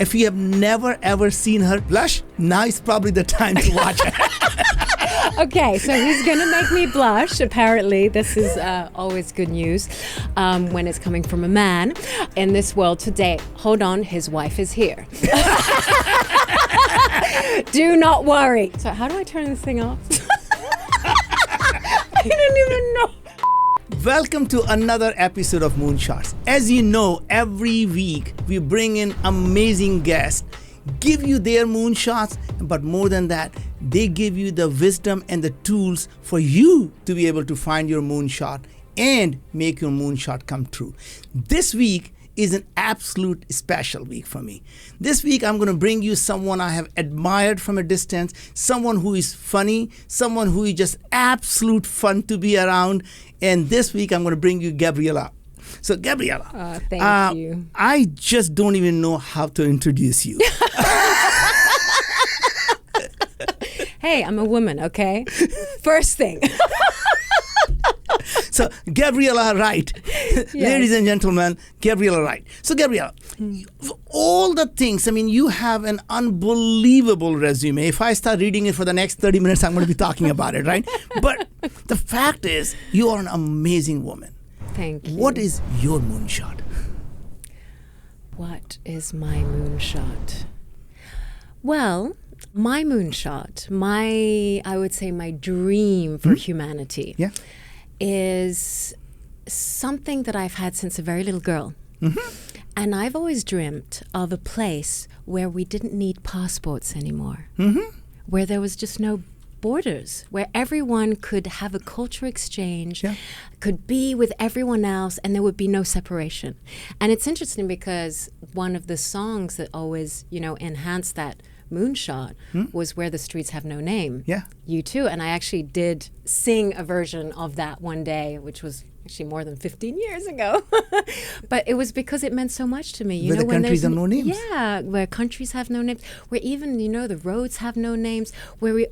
If you have never ever seen her blush, now is probably the time to watch her. Okay, so he's going to make me blush. Apparently, this is always good news when it's coming from a man in this world today. Hold on, his wife is here. Do not worry. So how do I turn this thing off? I don't even know. Welcome to another episode of Moonshots. As you know, every week we bring in amazing guests, give you their moonshots, but more than that, they give you the wisdom and the tools for you to be able to find your moonshot and make your moonshot come true. This week is an absolute special week for me. This week I'm going to bring you someone I have admired from a distance, someone who is funny, someone who is just absolute fun to be around. And this week I'm going to bring you Gabriella. So Gabriella, thank you. I just don't even know how to introduce you. Hey, I'm a woman, okay? First thing. So Gabriella Wright, yes. Ladies and gentlemen, Gabriella Wright. So Gabriella, all the things, you have an unbelievable resume. If I start reading it for the next 30 minutes, I'm going to be talking about it, right? But the fact is, you are an amazing woman. Thank you. What is your moonshot? What is my moonshot? Well, my moonshot, I would say my dream for humanity is something that I've had since a very little girl. Mm-hmm. And I've always dreamt of a place where we didn't need passports anymore, where there was just no borders, where everyone could have a cultural exchange, could be with everyone else, and there would be no separation. And it's interesting because one of the songs that always, enhanced that moonshot was Where the Streets Have No Name. Yeah. You too. And I actually did sing a version of that one day, which was actually more than 15 years ago. But it was because it meant so much to me. Where the countries have no names. Yeah, where countries have no names, where even, the roads have no names, where we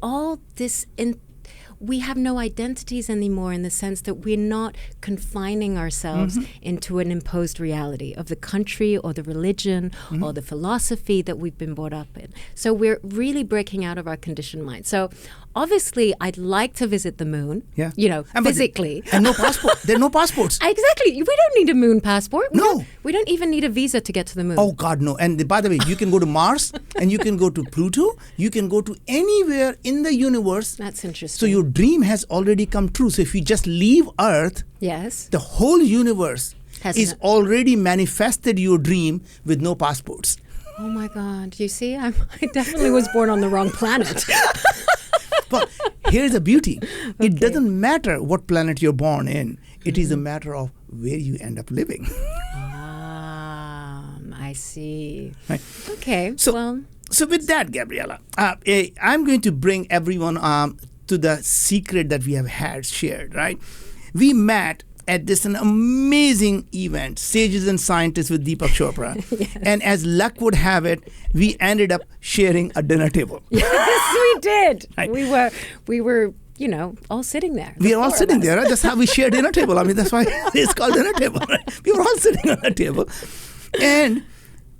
have no identities anymore, in the sense that we're not confining ourselves into an imposed reality of the country or the religion or the philosophy that we've been brought up in. So we're really breaking out of our conditioned mind. So obviously, I'd like to visit the moon, physically. And no passport. There are no passports. Exactly. We don't need a moon passport. No. We don't even need a visa to get to the moon. Oh, God, no. And by the way, you can go to Mars and you can go to Pluto. You can go to anywhere in the universe. That's interesting. So your dream has already come true. So if you just leave Earth, the whole universe is already manifested your dream with no passports. Oh, my God. You see, I definitely was born on the wrong planet. But here's the beauty. Okay. It doesn't matter what planet you're born in. It is a matter of where you end up living. I see. Right. Okay. So with that, Gabriella, I'm going to bring everyone to the secret that we have had shared, right? We met at an amazing event, Sages and Scientists with Deepak Chopra. Yes. And as luck would have it, we ended up sharing a dinner table. Yes, we did. Right. We were, all sitting there. We are all sitting there, right? That's how we share dinner table. That's why it's called dinner table, right? We were all sitting on a table. And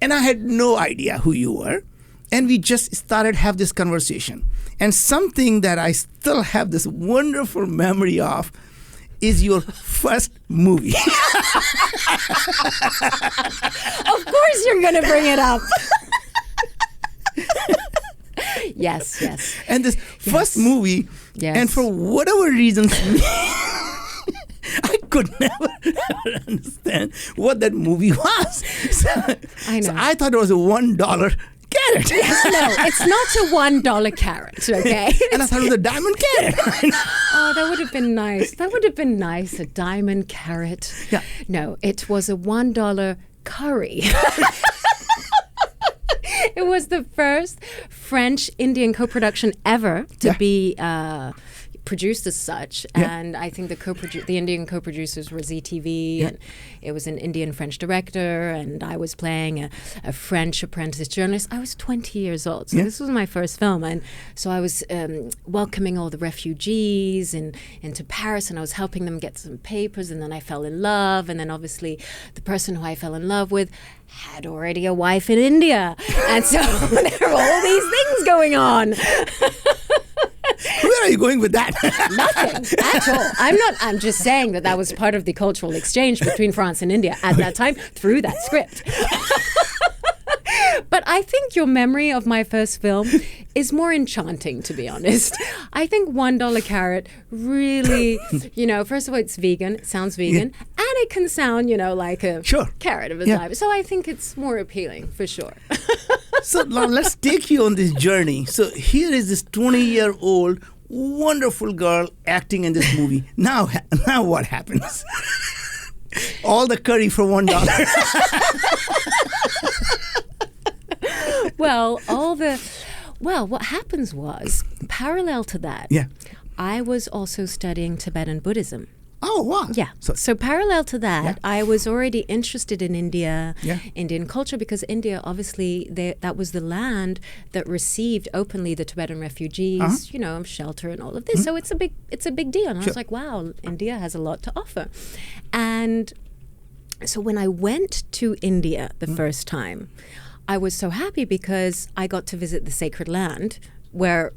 I had no idea who you were. And we just started have this conversation. And something that I still have this wonderful memory of is your first movie. Of course you're going to bring it up. Yes. And this first movie, and for whatever reasons, I could never understand what that movie was. I know. So I thought it was a $1 carrot. No, it's not a $1 carrot, okay? And I thought it was a diamond carrot. Oh, that would have been nice. A diamond carrot. Yeah. No, it was a $1 curry. It was the first French-Indian co-production ever to be produced as such, and I think the Indian co-producers were ZTV, and it was an Indian-French director, and I was playing a French apprentice journalist. I was 20 years old, so this was my first film, and so I was welcoming all the refugees into Paris, and I was helping them get some papers, and then I fell in love, and then obviously the person who I fell in love with had already a wife in India, and so there were all these things going on. Where are you going with that? Nothing at all. I'm just saying that was part of the cultural exchange between France and India at that time through that script. But I think your memory of my first film is more enchanting, to be honest. I think $1 Carrot really, first of all, it's vegan, it sounds vegan, and it can sound, like a carrot of a type. So I think it's more appealing, for sure. So now let's take you on this journey. So here is this 20-year-old wonderful girl acting in this movie. Now what happens? All the curry for $1. Well, what happens was, parallel to that, I was also studying Tibetan Buddhism. Oh, wow. Yeah. So parallel to that, I was already interested in India, Indian culture, because India, obviously, that was the land that received openly the Tibetan refugees, shelter and all of this. So it's a big deal. And I was like, wow, India has a lot to offer. And so when I went to India the first time, I was so happy because I got to visit the sacred land where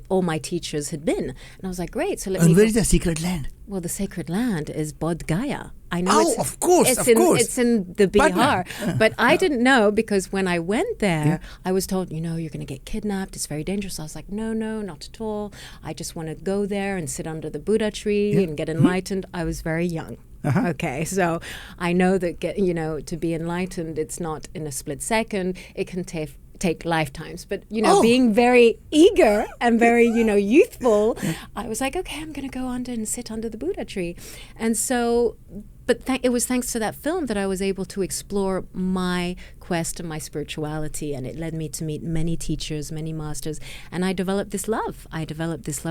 all my teachers had been. And I was like, great, so let me And where is the sacred land? Well, the sacred land is Bodh Gaya. I know of course. It's in the Bihar. But I didn't know, because when I went there, I was told, you're going to get kidnapped. It's very dangerous. I was like, no, not at all. I just want to go there and sit under the Buddha tree and get enlightened. I was very young. Okay, so I know that to be enlightened, it's not in a split second. It can take lifetimes. But being very eager and very youthful, I was like, okay, I'm going to go under and sit under the Buddha tree. And so, but it was thanks to that film that I was able to explore my quest and my spirituality, and it led me to meet many teachers, many masters, and I developed this love.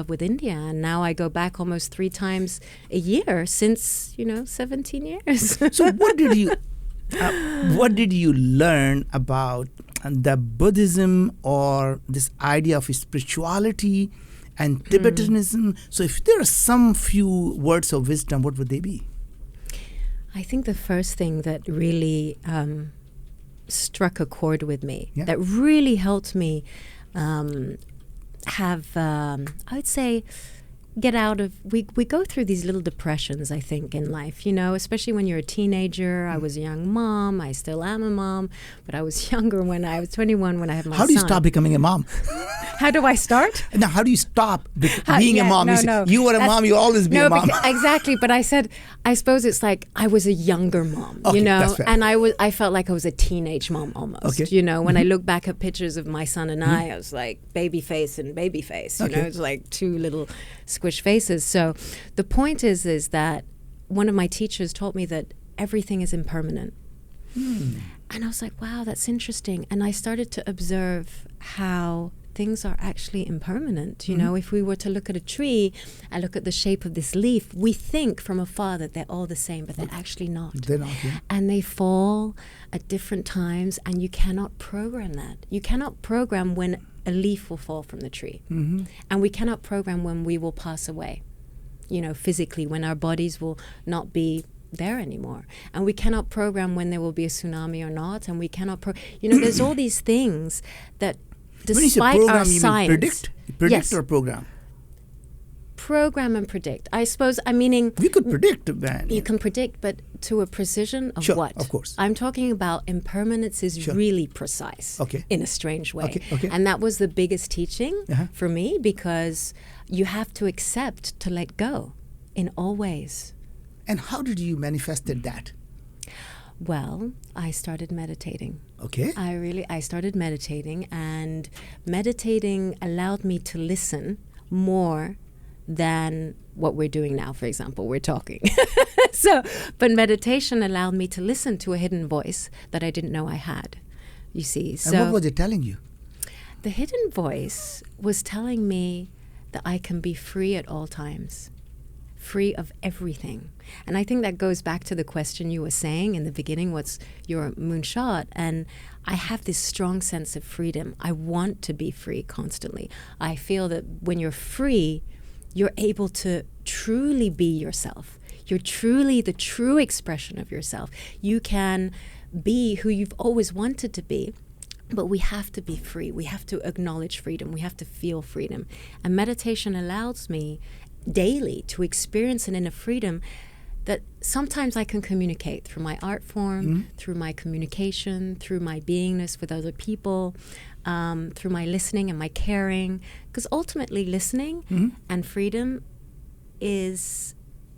With India, and now I go back almost 3 times a year since 17 years. So what did you learn about the Buddhism, or this idea of spirituality and Tibetanism? So if there are some few words of wisdom, what would they be? I think the first thing that really struck a chord with me, that really helped me have, I would say, get out of, we go through these little depressions, I think, in life, especially when you're a teenager. I was a young mom. I still am a mom, but I was younger when I was 21 when I had my son. How do you stop becoming a mom? How do I start? Now, how do you stop being a mom? You were a mom, you'll always be a mom. Exactly, but I suppose it's like I was a younger mom, that's fair. and I felt like I was a teenage mom almost, when I look back at pictures of my son and I was like baby face, it's like 2 little squish faces. So the point is that one of my teachers taught me that everything is impermanent. And I was like, wow, that's interesting. And I started to observe how things are actually impermanent. If we were to look at a tree and look at the shape of this leaf, we think from afar that they're all the same, but they're actually not. They're not, And they fall at different times, and you cannot program that. You cannot program when a leaf will fall from the tree. And we cannot program when we will pass away, physically, when our bodies will not be there anymore. And we cannot program when there will be a tsunami or not. And we cannot, there's all these things that, despite program, our science. Predict or program? Program and predict. I suppose I'm meaning... We could predict, man. You can predict, but to a precision of what? Of course. I'm talking about impermanence is really precise in a strange way. And that was the biggest teaching for me, because you have to accept to let go in all ways. And how did you manifested that? Well, I started meditating. Okay. I started meditating, and meditating allowed me to listen more than what we're doing now. For example, we're talking. But meditation allowed me to listen to a hidden voice that I didn't know I had. You see. And what was it telling you? The hidden voice was telling me that I can be free at all times, free of everything. And I think that goes back to the question you were saying in the beginning, what's your moonshot? And I have this strong sense of freedom. I want to be free constantly. I feel that when you're free, you're able to truly be yourself. You're truly the true expression of yourself. You can be who you've always wanted to be, but we have to be free. We have to acknowledge freedom. We have to feel freedom. And meditation allows me daily to experience an inner freedom that sometimes I can communicate through my art form, through my communication, through my beingness with other people, through my listening and my caring. Because ultimately listening and freedom is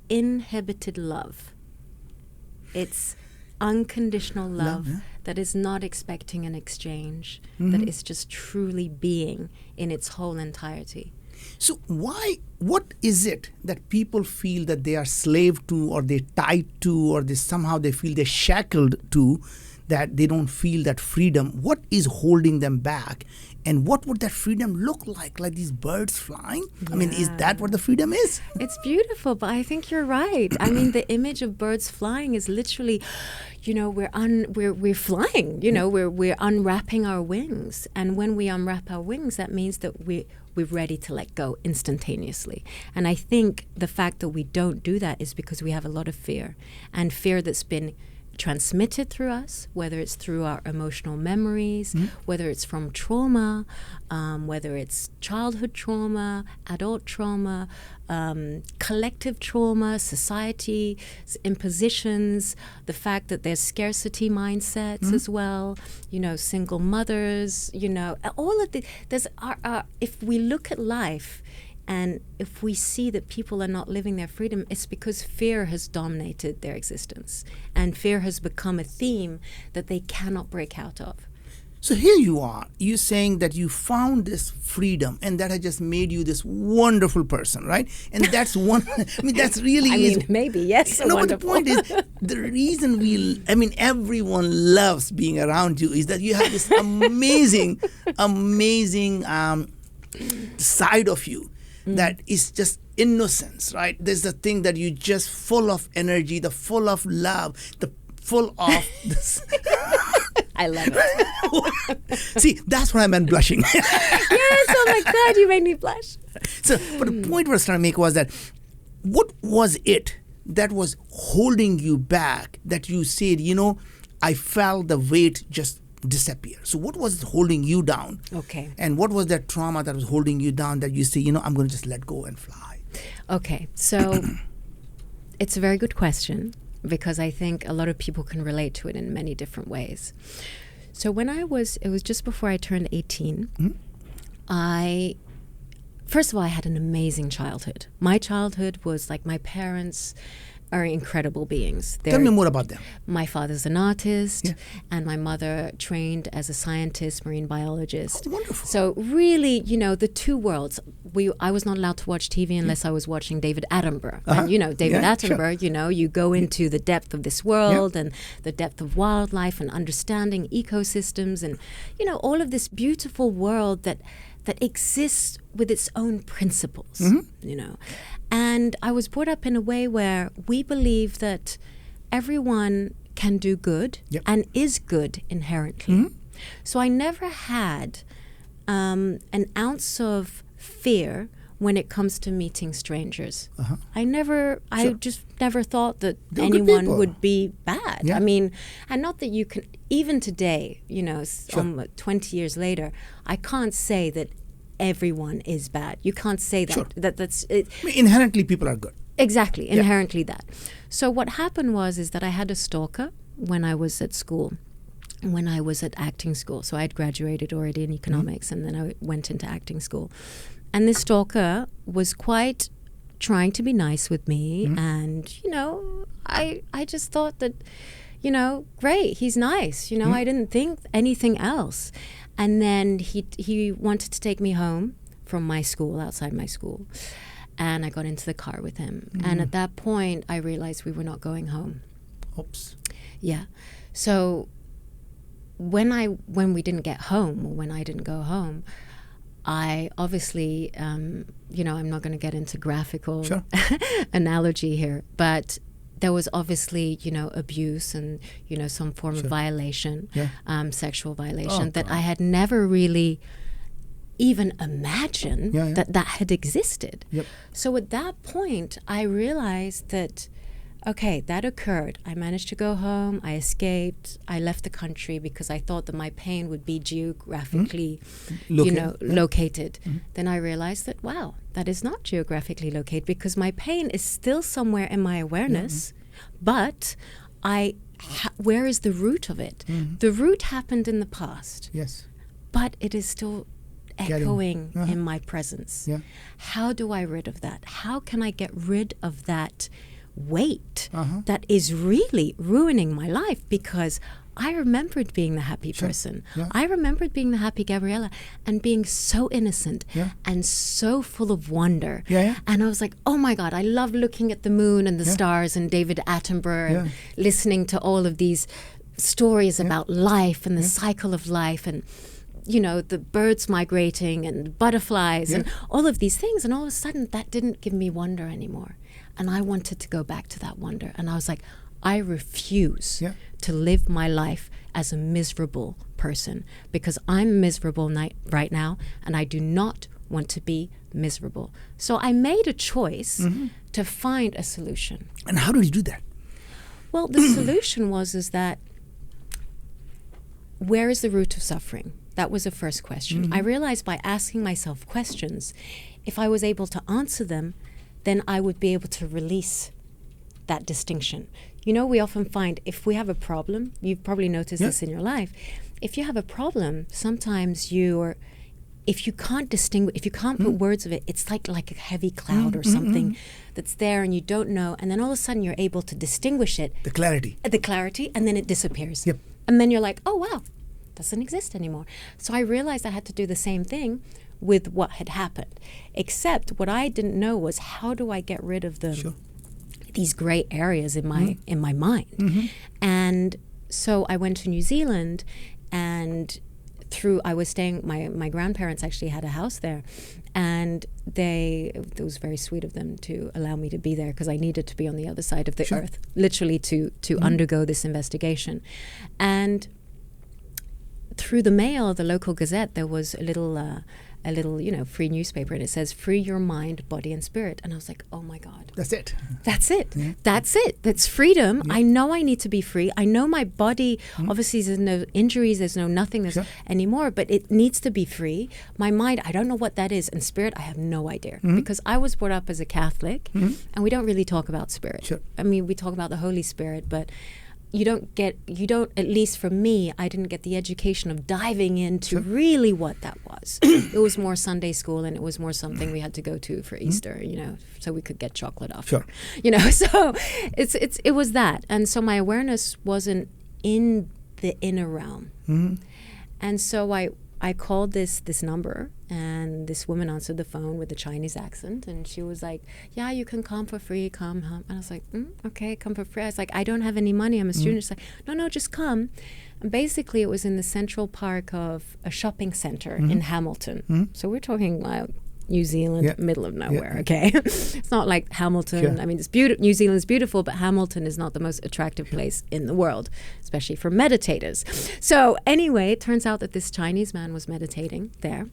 inhibited love. It's unconditional love that is not expecting an exchange, that is just truly being in its whole entirety. So what is it that people feel that they are slave to, or they're tied to, or somehow they feel they're shackled to, that they don't feel that freedom? What is holding them back? And what would that freedom look like? Like these birds flying? I mean, is that what the freedom is? It's beautiful, but I think you're right. I mean, the image of birds flying is literally, we're flying. We're unwrapping our wings, and when we unwrap our wings, that means that we're ready to let go instantaneously. And I think the fact that we don't do that is because we have a lot of fear, and fear that's been transmitted through us, whether it's through our emotional memories, whether it's from trauma, whether it's childhood trauma, adult trauma, collective trauma, society impositions, the fact that there's scarcity mindsets as well, single mothers, all of the, if we look at life, and if we see that people are not living their freedom, it's because fear has dominated their existence. And fear has become a theme that they cannot break out of. So here you are. You're saying that you found this freedom, and that has just made you this wonderful person, right? And that's one, that's really... maybe, yes. No, but the point is, the reason everyone loves being around you is that you have this amazing side of you. That is just innocence, right? There's the thing that you just full of energy, the full of love, the full of this. I love it. See, that's what I meant blushing. Yes, oh my God, you made me blush. So, but the point I was trying to make was that, what was it that was holding you back, that you said, I felt the weight just disappear? So what was holding you down? Okay. And what was that trauma that was holding you down that you say, I'm going to just let go and fly? Okay. So it's a very good question, because I think a lot of people can relate to it in many different ways. So it was just before I turned 18, first of all, I had an amazing childhood. My childhood was like, my parents are incredible beings. Tell me more about them. My father's an artist, and my mother trained as a scientist, marine biologist. Oh, wonderful. So really, the two worlds. I was not allowed to watch TV unless I was watching David Attenborough. And David Attenborough, sure. You go into the depth of this world and the depth of wildlife and understanding ecosystems and, all of this beautiful world that exists with its own principles, And I was brought up in a way where we believe that everyone can do good and is good inherently. So I never had an ounce of fear when it comes to meeting strangers. I just never thought that anyone would be bad. Yeah. And not that you can, even today, 20 years later, I can't say that everyone is bad. You can't say that. Sure. That's it. Inherently, people are good. Exactly, inherently that. So what happened is that I had a stalker when I was at school, when I was at acting school. So I had graduated already in economics, and then I went into acting school. And this stalker was quite trying to be nice with me, and I just thought that, great, he's nice. I didn't think anything else. And then he wanted to take me home from my school, outside my school. And I got into the car with him. And at that point, I realized we were not going home. Oops. Yeah. So when we didn't get home, or when I didn't go home, I obviously, you know, I'm not going to get into graphical Sure. analogy here, but there was obviously, you know, abuse and, you know, some form Sure. of violation, Yeah. sexual violation that God. I had never really even imagined Yeah, yeah. that had existed. Yep. So at that point, I realized that, okay, that occurred. I managed to go home. I escaped. I left the country because I thought that my pain would be geographically, located. Mm-hmm. Then I realized that, wow, that is not geographically located because my pain is still somewhere in my awareness, but where is the root of it? Mm-hmm. The root happened in the past, Yes. but it is still echoing in my presence. Yeah. How do I rid of that? How can I get rid of that weight Uh-huh. that is really ruining my life? Because I remembered being the happy Sure. person. Yeah. I remembered being the happy Gabriella and being so innocent Yeah. and so full of wonder. Yeah, yeah. And I was like, oh my God, I love looking at the moon and the Yeah. stars and David Attenborough and Yeah. listening to all of these stories about life and the cycle of life and, you know, the birds migrating and butterflies and all of these things. And all of a sudden, that didn't give me wonder anymore. And I wanted to go back to that wonder. And I was like, I refuse to live my life as a miserable person because I'm miserable right now and I do not want to be miserable. So I made a choice to find a solution. And how did you do that? Well, the solution is that where is the root of suffering? That was the first question. I realized by asking myself questions, if I was able to answer them, then I would be able to release that distinction. You know, we often find if we have a problem, you've probably noticed this in your life, if you have a problem, sometimes if you can't distinguish, if you can't put words of it, it's like a heavy cloud or something that's there and you don't know, and then all of a sudden you're able to distinguish it. The clarity. And then it disappears. Yep. And then you're like, oh wow, doesn't exist anymore. So I realized I had to do the same thing with what had happened, except what I didn't know was how do I get rid of these gray areas in my mind. And so I went to New Zealand, and I was staying, my grandparents actually had a house there, and it was very sweet of them to allow me to be there because I needed to be on the other side of the earth, literally to undergo this investigation. And through the mail, the local Gazette, there was a little, free newspaper, and it says, "Free your mind, body, and spirit." And I was like, oh my God. That's it. That's it. Yeah. That's it. That's freedom. Yeah. I know I need to be free. I know my body, obviously there's no injuries, there's no nothing anymore, but it needs to be free. My mind, I don't know what that is. And spirit, I have no idea. Because I was brought up as a Catholic, and we don't really talk about spirit. Sure. I mean, we talk about the Holy Spirit, but you don't, at least for me, I didn't get the education of diving into really what that was. It was more Sunday school, and it was more something we had to go to for Easter, you know, so we could get chocolate after. Sure. You know, so it was that. And so my awareness wasn't in the inner realm. And so I called this number, and this woman answered the phone with a Chinese accent, and she was like, yeah, you can come for free, come. And I was like, okay, come for free. I was like, I don't have any money, I'm a student. She's like, no, just come. And basically it was in the central park of a shopping center in Hamilton. So we're talking New Zealand, middle of nowhere, okay? It's not like Hamilton. I mean, it's beautiful. New Zealand's beautiful, but Hamilton is not the most attractive place in the world, especially for meditators. So anyway, it turns out that this Chinese man was meditating there,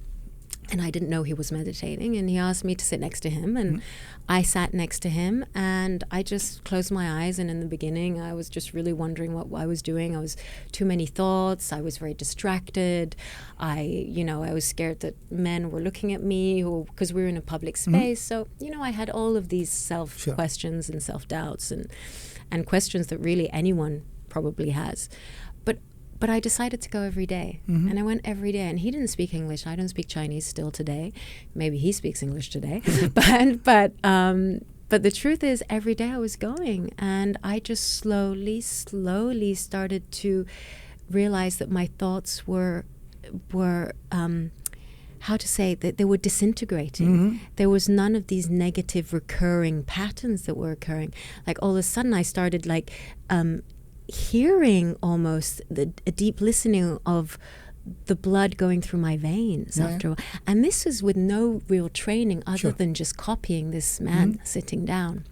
and I didn't know he was meditating, and he asked me to sit next to him, and I sat next to him, and I just closed my eyes, and in the beginning, I was just really wondering what I was doing. I was too many thoughts. I was very distracted. I was scared that men were looking at me because we were in a public space. So, I had all of these self-questions and self-doubts and questions that really anyone probably has. But I decided to go every day, and I went every day. And he didn't speak English. I don't speak Chinese still today. Maybe he speaks English today. but the truth is, every day I was going, and I just slowly started to realize that my thoughts were how to say that they were disintegrating. There was none of these negative recurring patterns that were occurring. Like all of a sudden, I started hearing almost a deep listening of the blood going through my veins after a while. And this is with no real training other than just copying this man sitting down.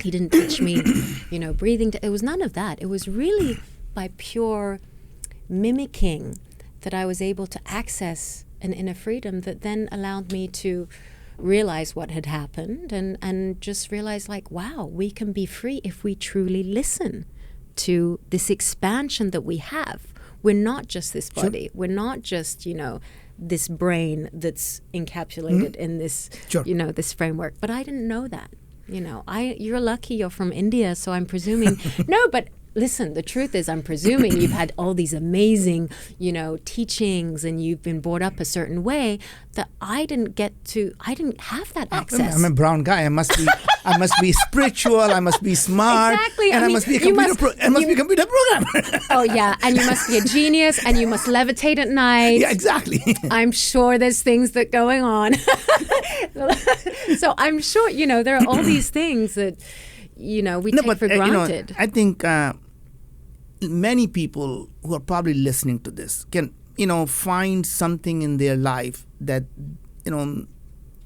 He didn't teach me, breathing. It was none of that. It was really by pure mimicking that I was able to access an inner freedom that then allowed me to realize what had happened and just realize, like, wow, we can be free if we truly listen to this expansion that we have. We're not just this body. We're not just, this brain that's encapsulated in this, this framework. But I didn't know that. You're lucky you're from India, so I'm presuming. No, but listen, the truth is I'm presuming you've had all these amazing, teachings, and you've been brought up a certain way that I didn't have that access. I'm a brown guy. I must be spiritual. I must be smart. Exactly. And I must be a computer programmer. Oh, yeah. And you must be a genius, and you must levitate at night. Yeah, exactly. I'm sure there's things that going on. So I'm sure, there are all these things that, we take for granted. I think many people who are probably listening to this can, find something in their life that,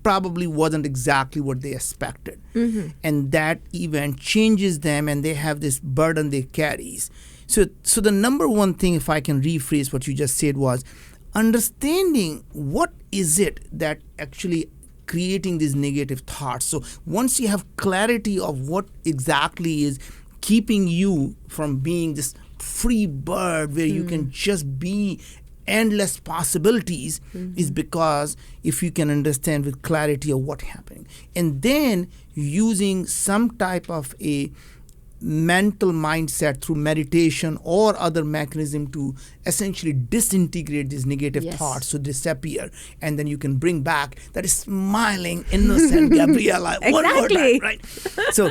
probably wasn't exactly what they expected. And that event changes them, and they have this burden they carry. So the number one thing, if I can rephrase what you just said, was understanding what is it that actually creating these negative thoughts. So once you have clarity of what exactly is keeping you from being this free bird where you can just be endless possibilities, is because if you can understand with clarity of what's happening, and then using some type of a mental mindset through meditation or other mechanism to essentially disintegrate these negative thoughts so disappear, and then you can bring back that smiling, innocent Gabriella one more time, right? So,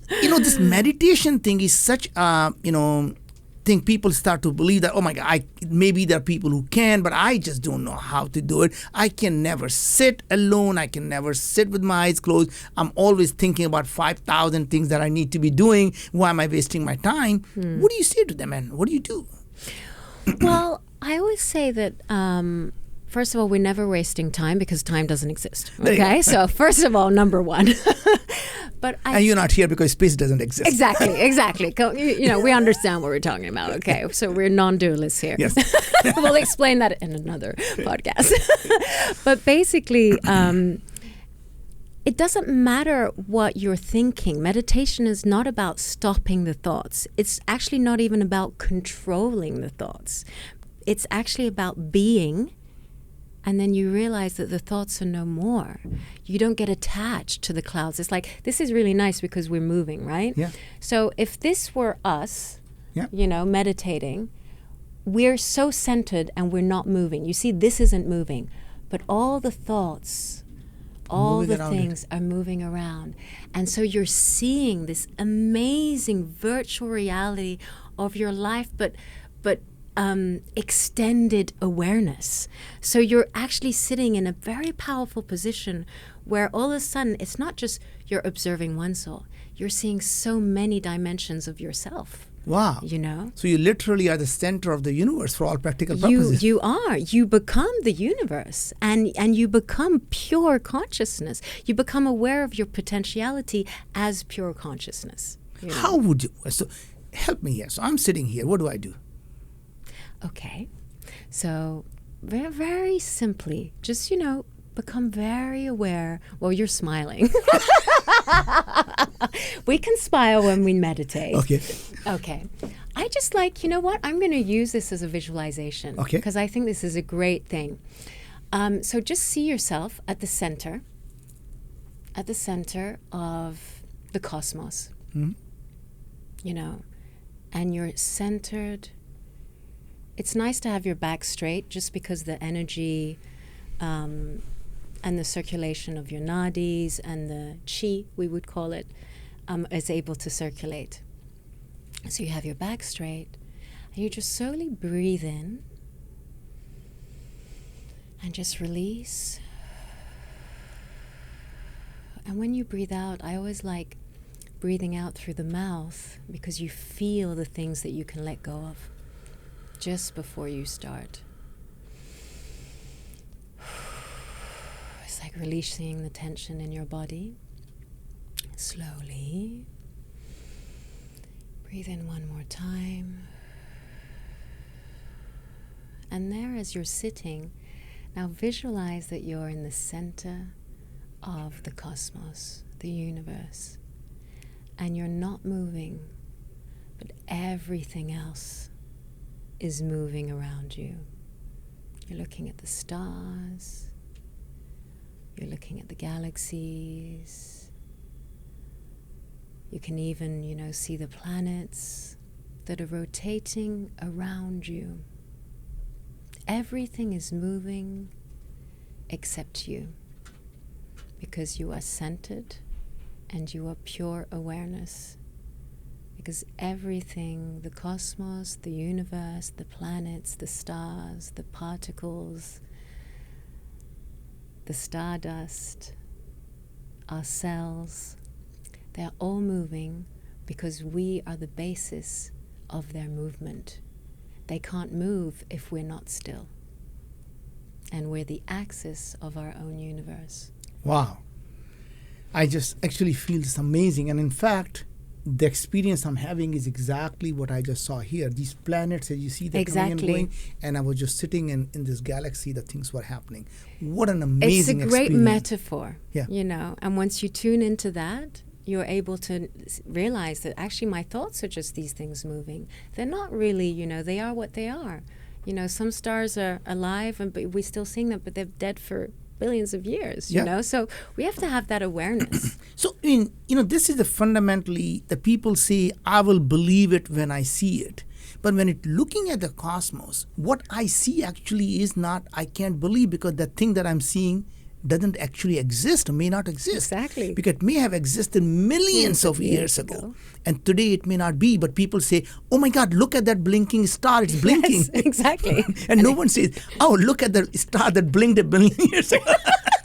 this meditation thing is such a, thing people start to believe that, oh my God, maybe there are people who can, but I just don't know how to do it. I can never sit alone. I can never sit with my eyes closed. I'm always thinking about 5,000 things that I need to be doing. Why am I wasting my time? What do you say to them, and what do you do? Well, I always say that, first of all, we're never wasting time because time doesn't exist. Okay, so first of all, number one. And you're not here because space doesn't exist. Exactly. We understand what we're talking about. Okay, so we're non-dualists here. Yes. We'll explain that in another podcast. But basically, it doesn't matter what you're thinking. Meditation is not about stopping the thoughts. It's actually not even about controlling the thoughts. It's actually about being. And then you realize that the thoughts are no more. You don't get attached to the clouds. It's like, this is really nice because we're moving, right? Yeah. So if this were us, meditating, we're so centered and we're not moving. You see, this isn't moving. But all the thoughts, all the things are moving around. And so you're seeing this amazing virtual reality of your life, but extended awareness. So you're actually sitting in a very powerful position where all of a sudden it's not just you're observing one soul, you're seeing so many dimensions of yourself. Wow. So you literally are the center of the universe for all practical purposes. You are. You become the universe, and you become pure consciousness. You become aware of your potentiality as pure consciousness. How would you? So help me here. So I'm sitting here. What do I do? Okay, so very, very simply, just, become very aware. Well, you're smiling. We can smile when we meditate. Okay. I just like, I'm going to use this as a visualization. Okay. Because I think this is a great thing. So just see yourself at the center of the cosmos, and you're centered. It's nice to have your back straight just because the energy and the circulation of your nadis and the chi, we would call it, is able to circulate. So you have your back straight, and you just slowly breathe in and just release. And when you breathe out, I always like breathing out through the mouth because you feel the things that you can let go of just before you start. like releasing the tension in your body. Slowly. Breathe in one more time. And there, as you're sitting, now visualize that you're in the center of the cosmos, the universe. And you're not moving, but everything else is moving around you. You're looking at the stars. You're looking at the galaxies. You can even, see the planets that are rotating around you. Everything is moving except you, because you are centered and you are pure awareness. Because everything, the cosmos, the universe, the planets, the stars, the particles, the stardust, our cells, they're all moving because we are the basis of their movement. They can't move if we're not still. And we're the axis of our own universe. Wow. I just actually feel this amazing. And in fact, the experience I'm having is exactly what I just saw here. These planets, as you see, they're coming and going. And I was just sitting in this galaxy, the things were happening. What an amazing experience. It's a great metaphor, yeah. And once you tune into that, you're able to realize that actually my thoughts are just these things moving. They're not really, they are what they are. Some stars are alive, but we're still seeing them, but they're dead for billions of years, So we have to have that awareness. So, this is fundamentally, the people say, I will believe it when I see it. But when looking at the cosmos, what I see actually is not, I can't believe, because the thing that I'm seeing doesn't actually exist or may not exist. Exactly. Because it may have existed millions of years ago. And today it may not be, but people say, oh my God, look at that blinking star, it's blinking. Yes, exactly. And no one says, oh, look at the star that blinked a billion years ago.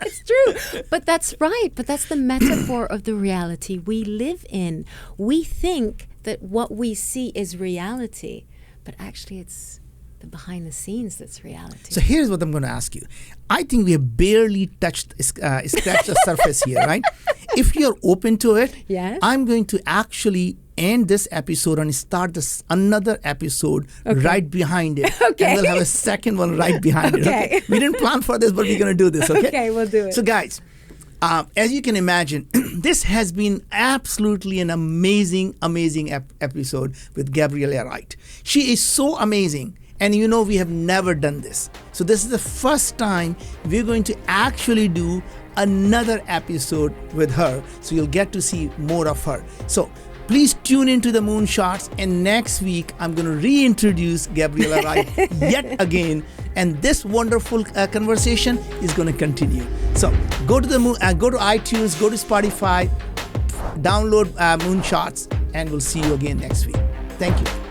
It's true. But that's right. But that's the metaphor of the reality we live in. We think that what we see is reality, but actually it's the behind the scenes that's reality. So here's what I'm going to ask you. I think we have barely scratched the surface here, right? If you're open to it, yes. I'm going to actually end this episode and start another episode right behind it. Okay. And we'll have a second one right behind it. Okay. We didn't plan for this, but we're going to do this, okay? Okay, we'll do it. So guys, as you can imagine, this has been absolutely an amazing episode with Gabriella Wright. She is so amazing. And we have never done this. So this is the first time we're going to actually do another episode with her. So you'll get to see more of her. So please tune into the Moonshots. And next week, I'm going to reintroduce Gabriella Wright yet again. And this wonderful conversation is going to continue. So go to iTunes, go to Spotify, download Moonshots, and we'll see you again next week. Thank you.